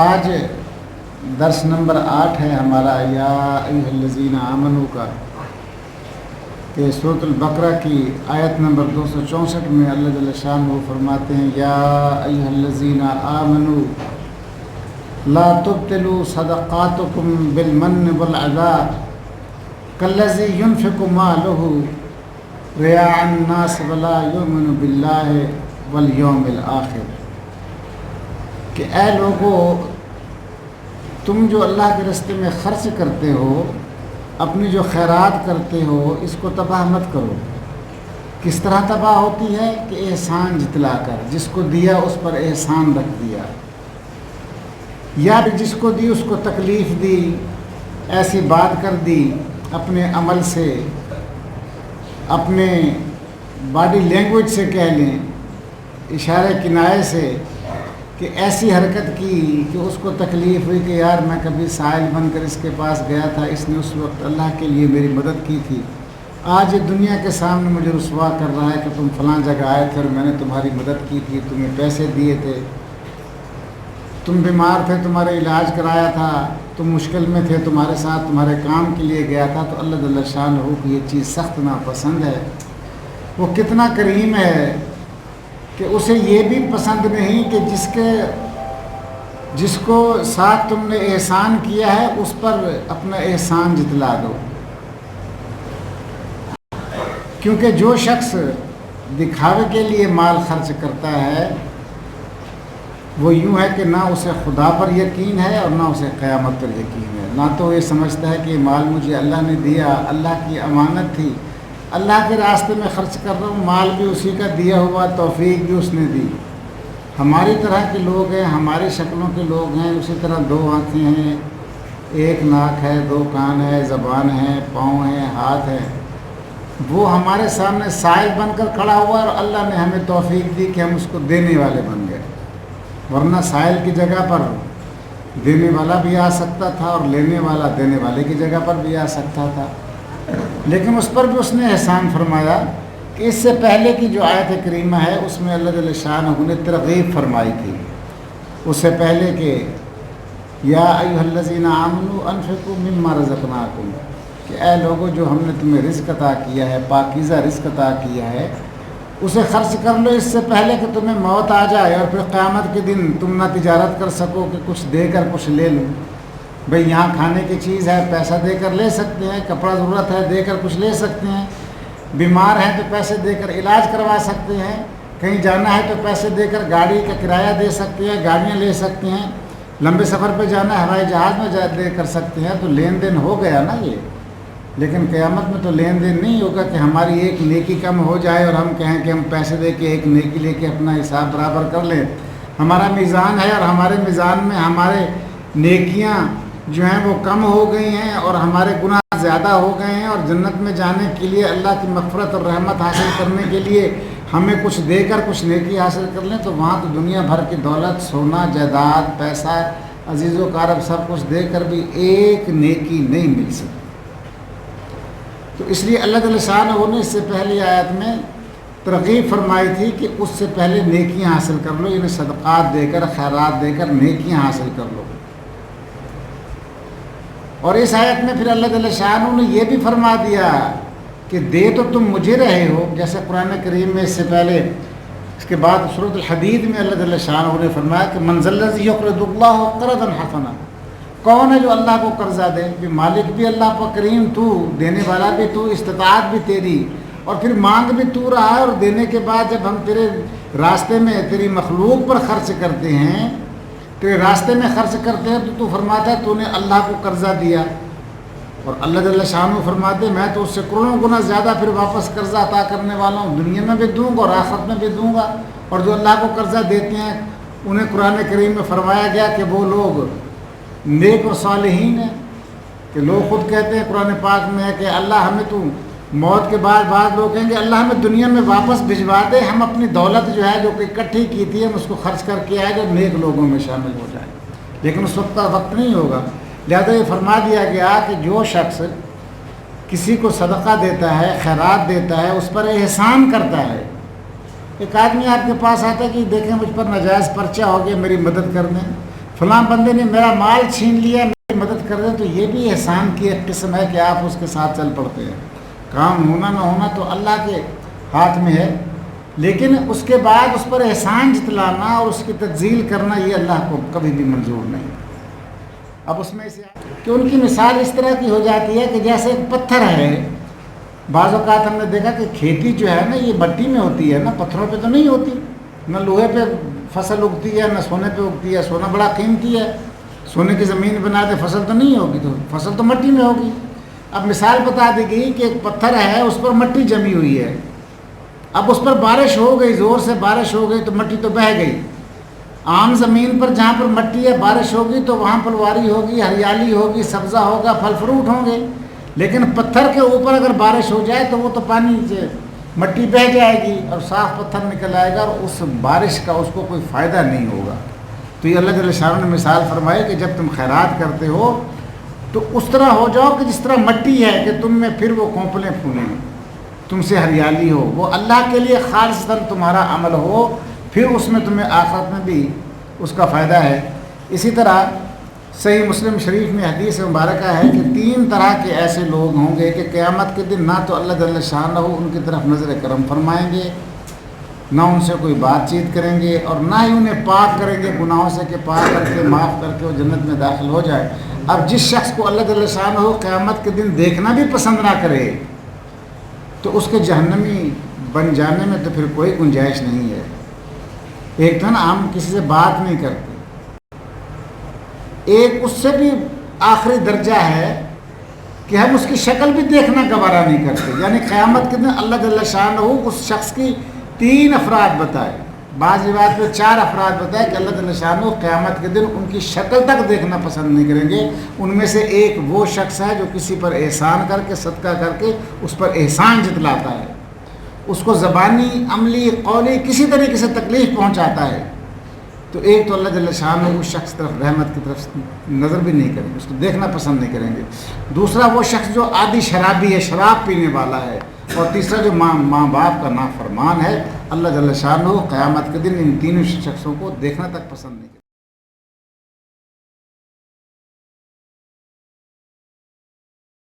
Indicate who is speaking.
Speaker 1: آج درس نمبر 8 ہے ہمارا یا ایھا الذین آمنوا کا، کہ سورۃ البقرہ کی آیت نمبر 264 میں اللہ جل شانہ فرماتے ہیں یا ایھا الذین آمنوا لا تبطلوا صدقاتکم بالمن والعذا کالذی ينفق مالہ رئاء الناس ولا یؤمن باللہ والیوم الآخر، کہ اے لوگو تم جو اللہ کے راستے میں خرچ کرتے ہو، اپنی جو خیرات کرتے ہو، اس کو تباہ مت کرو۔ کس طرح تباہ ہوتی ہے؟ کہ احسان جتلا کر، جس کو دیا اس پر احسان رکھ دیا، یا جس کو دی اس کو تکلیف دی، ایسی بات کر دی اپنے عمل سے، اپنے باڈی لینگویج سے کہہ لیں، اشارے کنائے سے، کہ ایسی حرکت کی کہ اس کو تکلیف ہوئی کہ یار میں کبھی سائل بن کر اس کے پاس گیا تھا، اس نے اس وقت اللہ کے لیے میری مدد کی تھی، آج یہ دنیا کے سامنے مجھے رسوا کر رہا ہے کہ تم فلاں جگہ آئے تھے اور میں نے تمہاری مدد کی تھی، تمہیں پیسے دیے تھے، تم بیمار تھے تمہارے علاج کرایا تھا، تم مشکل میں تھے تمہارے ساتھ تمہارے کام کے لیے گیا تھا۔ تو اللہ جل شانہ کو یہ چیز سخت ناپسند ہے۔ وہ کتنا کریم ہے کہ اسے یہ بھی پسند نہیں کہ جس کو ساتھ تم نے احسان کیا ہے اس پر اپنا احسان جتلا دو، کیونکہ جو شخص دکھاوے کے لیے مال خرچ کرتا ہے وہ یوں ہے کہ نہ اسے خدا پر یقین ہے اور نہ اسے قیامت پر یقین ہے، نہ تو یہ سمجھتا ہے کہ یہ مال مجھے اللہ نے دیا، اللہ کی امانت تھی، اللہ کے راستے میں خرچ کر رہا ہوں، مال بھی اسی کا دیا ہوا، توفیق بھی اس نے دی۔ ہماری طرح کے لوگ ہیں، ہماری شکلوں کے لوگ ہیں، اسی طرح 2 آنکھیں ہیں، 1 ناک ہے، 2 کان ہے، زبان ہے، پاؤں ہیں، ہاتھ ہے، وہ ہمارے سامنے سائل بن کر کھڑا ہوا اور اللہ نے ہمیں توفیق دی کہ ہم اس کو دینے والے بن گئے، ورنہ سائل کی جگہ پر دینے والا بھی آ سکتا تھا اور لینے والا دینے والے کی جگہ پر بھی آ سکتا تھا، لیکن اس پر بھی اس نے احسان فرمایا کہ اس سے پہلے کی جو آیت کریمہ ہے اس میں اللہ جل شانہ نے ترغیب فرمائی تھی، اس سے پہلے کہ یا ایھا الذین آمنوا انفقوا مما رزقناکم، کہ اے لوگو جو ہم نے تمہیں رزق عطا کیا ہے، پاکیزہ رزق عطا کیا ہے، اسے خرچ کر لو اس سے پہلے کہ تمہیں موت آ جائے اور پھر قیامت کے دن تم نہ تجارت کر سکو کہ کچھ دے کر کچھ لے لوں۔ بھئی یہاں کھانے کی چیز ہے، پیسہ دے کر لے سکتے ہیں، کپڑا ضرورت ہے دے کر کچھ لے سکتے ہیں، بیمار ہیں تو پیسے دے کر علاج کروا سکتے ہیں، کہیں جانا ہے تو پیسے دے کر گاڑی کا کرایہ دے سکتے ہیں، گاڑیاں لے سکتے ہیں، لمبے سفر پہ جانا ہے ہوائی جہاز میں دے کر سکتے ہیں، تو لین دین ہو گیا نا یہ۔ لیکن قیامت میں تو لین دین نہیں ہوگا کہ ہماری ایک نیکی کم ہو جائے اور ہم کہیں کہ ہم پیسے دے کے ایک نیکی لے کے اپنا حساب برابر کر لیں۔ ہمارا میزان ہے اور ہمارے میزان میں ہمارے نیکیاں جو ہیں وہ کم ہو گئی ہیں اور ہمارے گناہ زیادہ ہو گئے ہیں، اور جنت میں جانے کے لیے اللہ کی مغفرت اور رحمت حاصل کرنے کے لیے ہمیں کچھ دے کر کچھ نیکی حاصل کر لیں، تو وہاں تو دنیا بھر کی دولت، سونا، جائیداد، پیسہ، عزیز و اقارب سب کچھ دے کر بھی ایک نیکی نہیں مل سکتی۔ تو اس لیے اللہ تعالیٰ شانہ نے اس سے پہلی آیت میں ترغیب فرمائی تھی کہ اس سے پہلے نیکیاں حاصل کر لو، یعنی صدقات دے کر، خیرات دے کر نیکیاں حاصل کر لو۔ اور اس آیت میں پھر اللہ تعالیٰ شانہ نے یہ بھی فرما دیا کہ دے تو تم مجھے رہے ہو، جیسے قرآن کریم میں اس سے پہلے، اس کے بعد سورۃ الحدید میں اللہ تعالیٰ شانہ نے فرمایا کہ من ذا الذی یقرض اللہ قرضا حسنا، کون ہے جو اللہ کو قرضہ دے؟ کہ مالک بھی اللہ پر کریم تو، دینے والا بھی تو، استطاعت بھی تیری، اور پھر مانگ بھی تو رہا ہے، اور دینے کے بعد جب ہم تیرے راستے میں تیری مخلوق پر خرچ کرتے ہیں، تیرے راستے میں خرچ کرتے ہیں، تو فرماتا ہے تو نے اللہ کو قرضہ دیا، اور اللہ جل شانہ فرماتے میں تو اس سے کروڑوں گنا زیادہ پھر واپس قرضہ عطا کرنے والا ہوں، دنیا میں بھی دوں گا اور آخرت میں بھی دوں گا۔ اور جو اللہ کو قرضہ دیتے ہیں انہیں قرآن کریم میں فرمایا گیا کہ وہ لوگ نیک اور صالحین ہیں، کہ لوگ خود کہتے ہیں قرآن پاک میں ہے کہ اللہ ہمیں تو موت کے بعد لوگ کہیں گے اللہ ہمیں دنیا میں واپس بھجوا دے، ہم اپنی دولت جو ہے جو کہ اکٹھی کی تھی ہم اس کو خرچ کر کے آئے جو نیک لوگوں میں شامل ہو جائے، لیکن اس وقت نہیں ہوگا۔ لہذا یہ فرما دیا گیا کہ جو شخص کسی کو صدقہ دیتا ہے، خیرات دیتا ہے، اس پر احسان کرتا ہے۔ ایک آدمی آپ کے پاس آتا ہے کہ دیکھیں مجھ پر ناجائز پرچہ ہو گیا، میری مدد کر دیں، فلاں بندے نے میرا مال چھین لیا، میری مدد کر دیں، تو یہ بھی احسان کی ایک قسم ہے کہ آپ اس کے ساتھ چل پڑتے ہیں. کام ہونا نہ ہونا تو اللہ کے ہاتھ میں ہے، لیکن اس کے بعد اس پر احسان جتلانا اور اس کی تجزیل کرنا یہ اللہ کو کبھی بھی منظور نہیں. اب اس میں سے کہ ان کی مثال اس طرح کی ہو جاتی ہے کہ جیسے ایک پتھر ہے. بعض اوقات ہم نے دیکھا کہ کھیتی جو ہے نا یہ مٹی میں ہوتی ہے نا، پتھروں پہ تو نہیں ہوتی. نہ لوہے پہ فصل اگتی ہے، نہ سونے پہ اگتی ہے. سونا بڑا قیمتی ہے، سونے کی زمین بنا دے فصل تو نہیں ہوگی، تو فصل تو مٹی میں ہوگی. اب مثال بتا دی گئی کہ ایک پتھر ہے، اس پر مٹی جمی ہوئی ہے. اب اس پر بارش ہو گئی، زور سے بارش ہو گئی تو مٹی تو بہہ گئی. عام زمین پر جہاں پر مٹی ہے بارش ہوگی تو وہاں پلواری ہوگی، ہریالی ہوگی، سبزہ ہوگا، پھل فروٹ ہوں گے. لیکن پتھر کے اوپر اگر بارش ہو جائے تو وہ تو پانی سے مٹی بہہ جائے گی اور صاف پتھر نکل آئے گا، اور اس بارش کا اس کو کوئی فائدہ نہیں ہوگا. تو یہ اللہ جل شانہ نے مثال فرمائی کہ جب تم خیرات کرتے ہو تو اس طرح ہو جاؤ کہ جس طرح مٹی ہے، کہ تم میں پھر وہ کونپلیں پھولیں، تم سے ہریالی ہو، وہ اللہ کے لیے خالصتاً تمہارا عمل ہو، پھر اس میں تمہیں آخرت میں بھی اس کا فائدہ ہے. اسی طرح صحیح مسلم شریف میں حدیث مبارکہ ہے کہ 3 طرح کے ایسے لوگ ہوں گے کہ قیامت کے دن نہ تو اللہ جل شانہ ان کی طرف نظر کرم فرمائیں گے، نہ ان سے کوئی بات چیت کریں گے، اور نہ ہی انہیں پاک کریں گے گناہوں سے کہ پاک کر کے معاف کر کے وہ جنت میں داخل ہو جائے. اب جس شخص کو اللہ جل شانہ قیامت کے دن دیکھنا بھی پسند نہ کرے تو اس کے جہنمی بن جانے میں تو پھر کوئی گنجائش نہیں ہے. ایک تو نا ہم کسی سے بات نہیں کرتے، ایک اس سے بھی آخری درجہ ہے کہ ہم اس کی شکل بھی دیکھنا گوارا نہیں کرتے. یعنی قیامت کے دن اللہ جل شانہ اس شخص کی 3 افراد بتائے، بعض روایت میں 4 افراد بتائے کہ اللہ جل شانہ قیامت کے دن ان کی شکل تک دیکھنا پسند نہیں کریں گے. ان میں سے ایک وہ شخص ہے جو کسی پر احسان کر کے، صدقہ کر کے اس پر احسان جتلاتا ہے، اس کو زبانی، عملی، قولی کسی طریقے سے تکلیف پہنچاتا ہے. تو ایک تو اللہ جل شانہ اس شخص طرف رحمت کی طرف نظر بھی نہیں کریں گے، اس کو دیکھنا پسند نہیں کریں گے. دوسرا وہ شخص جو عادی شرابی ہے، شراب پینے والا ہے. اور تیسرا جو ماں باپ کا نافرمان ہے. اللہ جل شانہ قیامت کے دن ان تینوں شخصوں کو دیکھنا تک پسند نہیں کریں.